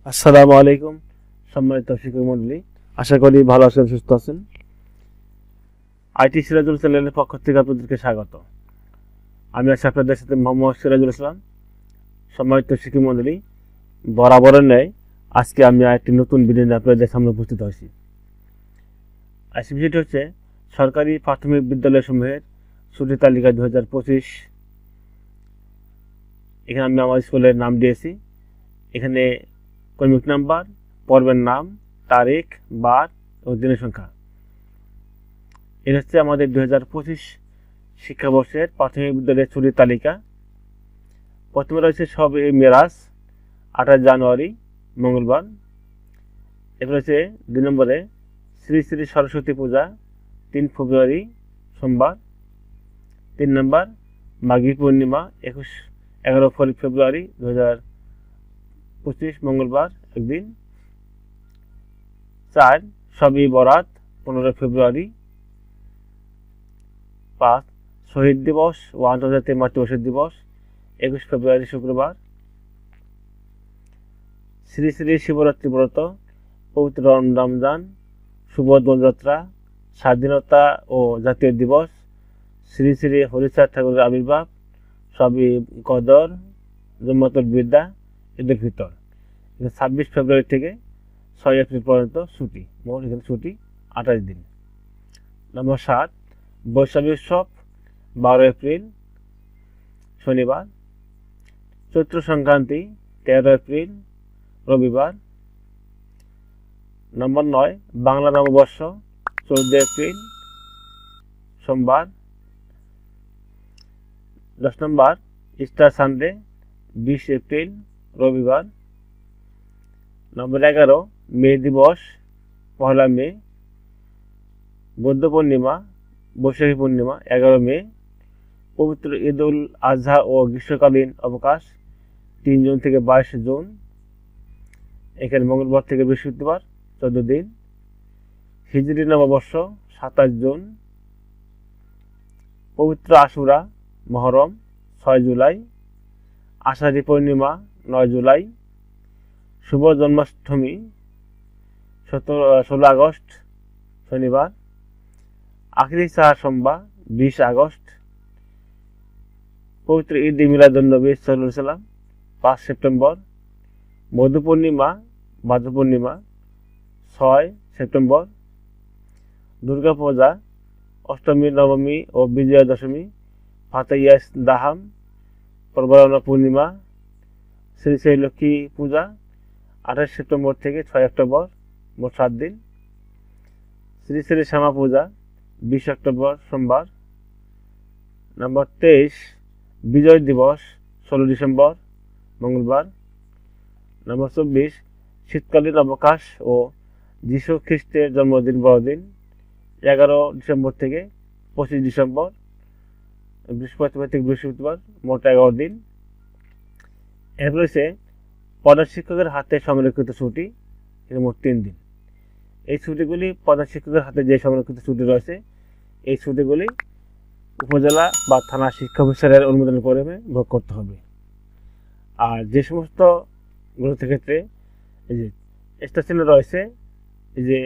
আসসালামু আলাইকুম সম্মানিত শিক্ষক মণ্ডলী, আশা করি ভালো আছেন, সুস্থ আছেন। আইটি সিরাজুল চ্যানেলের পক্ষ থেকে আপনাদেরকে স্বাগত। আমি আছি আপনাদের সাথে মোহাম্মদ সিরাজুল ইসলাম। সম্মানিত শিক্ষক মণ্ডলী, বরাবরের ন্যায় আজকে আমি একটি নতুন ভিডিও নিয়ে আপনাদের সামনে উপস্থিত হয়েছি। আজকের ভিডিওটি হচ্ছে সরকারি প্রাথমিক বিদ্যালয়সমূহের ছুটির তালিকা 2025। এখানে আমি আমার স্কুলের নাম দিয়েছি। এখানে ক্রমিক নাম্বার, পর্বের নাম, তারিখ, বার এবং দিনের সংখ্যা। এটা হচ্ছে আমাদের 2025 শিক্ষাবর্ষের প্রাথমিক বিদ্যালয়ের ছুটির তালিকা। প্রথমে রয়েছে সবে মেরাজ 28 জানুয়ারি মঙ্গলবার। এরপর রয়েছে 2 নম্বরে শ্রী শ্রী সরস্বতী পূজা 3 ফেব্রুয়ারি সোমবার। 3 নম্বর মাঘী পূর্ণিমা 11 ফেব্রুয়ারি 2025 মঙ্গলবার একদিন। 4 শবে বরাত 15 ফেব্রুয়ারি। 5 শহীদ দিবস ও আন্তর্জাতিক মাতৃভাষা দিবস 21 ফেব্রুয়ারি শুক্রবার। শ্রী শ্রী শিবরাত্রি ব্রত, পবিত্র রমজান, শুভ দোলযাত্রা, স্বাধীনতা ও জাতীয় দিবস, শ্রী শ্রী হরিচাঁদ ঠাকুরের আবির্ভাব, শবে কদর, জুম্মাতুল বিদা, ঈদুল ফিতর। 26 ফেব্রুয়ারি থেকে 6 এপ্রিল পর্যন্ত ছুটি। মোট এখানে ছুটি 28 দিন। নম্বর 7 বৈশাখী উৎসব 12 এপ্রিল শনিবার। চৈত্র সংক্রান্তি 13 এপ্রিল রবিবার। নম্বর 9 বাংলা নববর্ষ 14 এপ্রিল সোমবার। 10 নম্বর ইস্টার সানডে 20 এপ্রিল রবিবার। নম্বর 11 মে দিবস 1 মে। বৌদ্ধ পূর্ণিমা বৈশাখী পূর্ণিমা 11 মে। পবিত্র ঈদ উল আজহা ও গ্রীষ্মকালীন অবকাশ 3 জুন থেকে 22 জুন। এখানে মঙ্গলবার থেকে বৃহস্পতিবার 14 দিন। হিজরি নববর্ষ 27 জুন। পবিত্র আশুরা মহরম 6 জুলাই। আষাঢ়ী পূর্ণিমা 9 জুলাই। শুভ জন্মাষ্টমী 16 আগস্ট শনিবার। আখেরি চার সোমবার 20 আগস্ট। পবিত্র ঈদ মিলাদুন্নবী সাল্লাল্লাহু আলাইহি সাল্লাম 5 সেপ্টেম্বর। মধু পূর্ণিমা ভাদ্র পূর্ণিমা 6 সেপ্টেম্বর। দুর্গা পূজা অষ্টমী, নবমী ও বিজয়া দশমী, ফাতেয়াস দাহাম, প্রবরণা পূর্ণিমা। শ্রী শ্রী লক্ষ্মী পূজা 28 সেপ্টেম্বর থেকে 6 অক্টোবর, মোট 7 দিন। শ্রী শ্রী শ্যামা পূজা 20 অক্টোবর সোমবার। নম্বর 23 বিজয় দিবস 16 ডিসেম্বর মঙ্গলবার। নম্বর 24 শীতকালীন অবকাশ ও যীশু খ্রিস্টের জন্মদিন বড়দিন 11 ডিসেম্বর থেকে 25 ডিসেম্বর, বৃহস্পতিবার থেকে বৃহস্পতিবার, মোট 11 দিন। এরপর রয়েছে প্রধান শিক্ষকের হাতে সংরক্ষিত ছুটি, মোট 3 দিন। এই ছুটিগুলি প্রধান শিক্ষকের হাতে যে সংরক্ষিত ছুটি রয়েছে, এই ছুটিগুলি উপজেলা বা থানা শিক্ষা অফিসারের অনুমোদন করে ভোগ করতে হবে। আর যে সমস্ত গ্রন্থের ক্ষেত্রে এই যে স্টেশনে রয়েছে, এই যে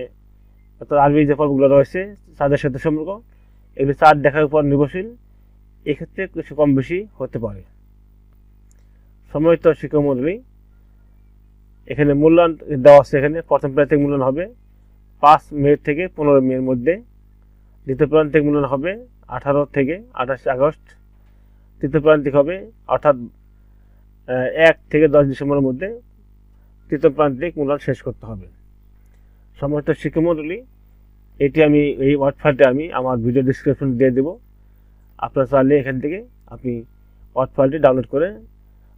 আরবি যে পর্বগুলো রয়েছে তাদের সাথে সম্পর্ক, এগুলি চার্ট দেখার উপর নির্ভরশীল। এক্ষেত্রে কিছু কম বেশি হতে পারে। সম্মানিত শিক্ষক মণ্ডলী, এখানে মূল্যায়ন দেওয়া আছে। এখানে প্রথম প্রান্তিক মূল্যায়ন হবে 5 মে থেকে 15 মের মধ্যে। দ্বিতীয় প্রান্তিক মূল্যায়ন হবে 18 থেকে 28 আগস্ট। তৃতীয় প্রান্তিক হবে অর্থাৎ 1 থেকে 10 ডিসেম্বরের মধ্যে তৃতীয় প্রান্তিক মূল্যায়ন শেষ করতে হবে। সম্মানিত শিক্ষক মণ্ডলী, এটি আমি এই ওয়ার্ড ফাইলটি আমি আমার ভিডিও ডিসক্রিপশন দিয়ে দেব। আপনারা চাইলে এখান থেকে আপনি ওয়ার্ড ফাইলটি ডাউনলোড করে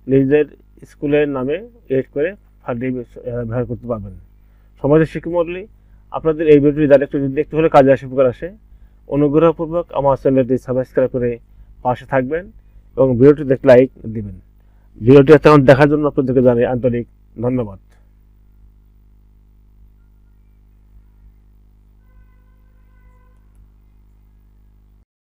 নিজেদের স্কুলের নামে এড করে ফাইলটি ব্যবহার করতে পারবেন। সম্মানিত শিক্ষক মণ্ডলী, আপনাদের এই ভিডিওটি যারা একটু দেখতে হলে কাজে আসে, উপকার আসে, অনুগ্রহপূর্বক আমার চ্যানেলটি সাবস্ক্রাইব করে পাশে থাকবেন এবং ভিডিওটি দেখে লাইক দিবেন। ভিডিওটি এতক্ষণ দেখার জন্য আপনাদেরকে জানাই আন্তরিক ধন্যবাদ।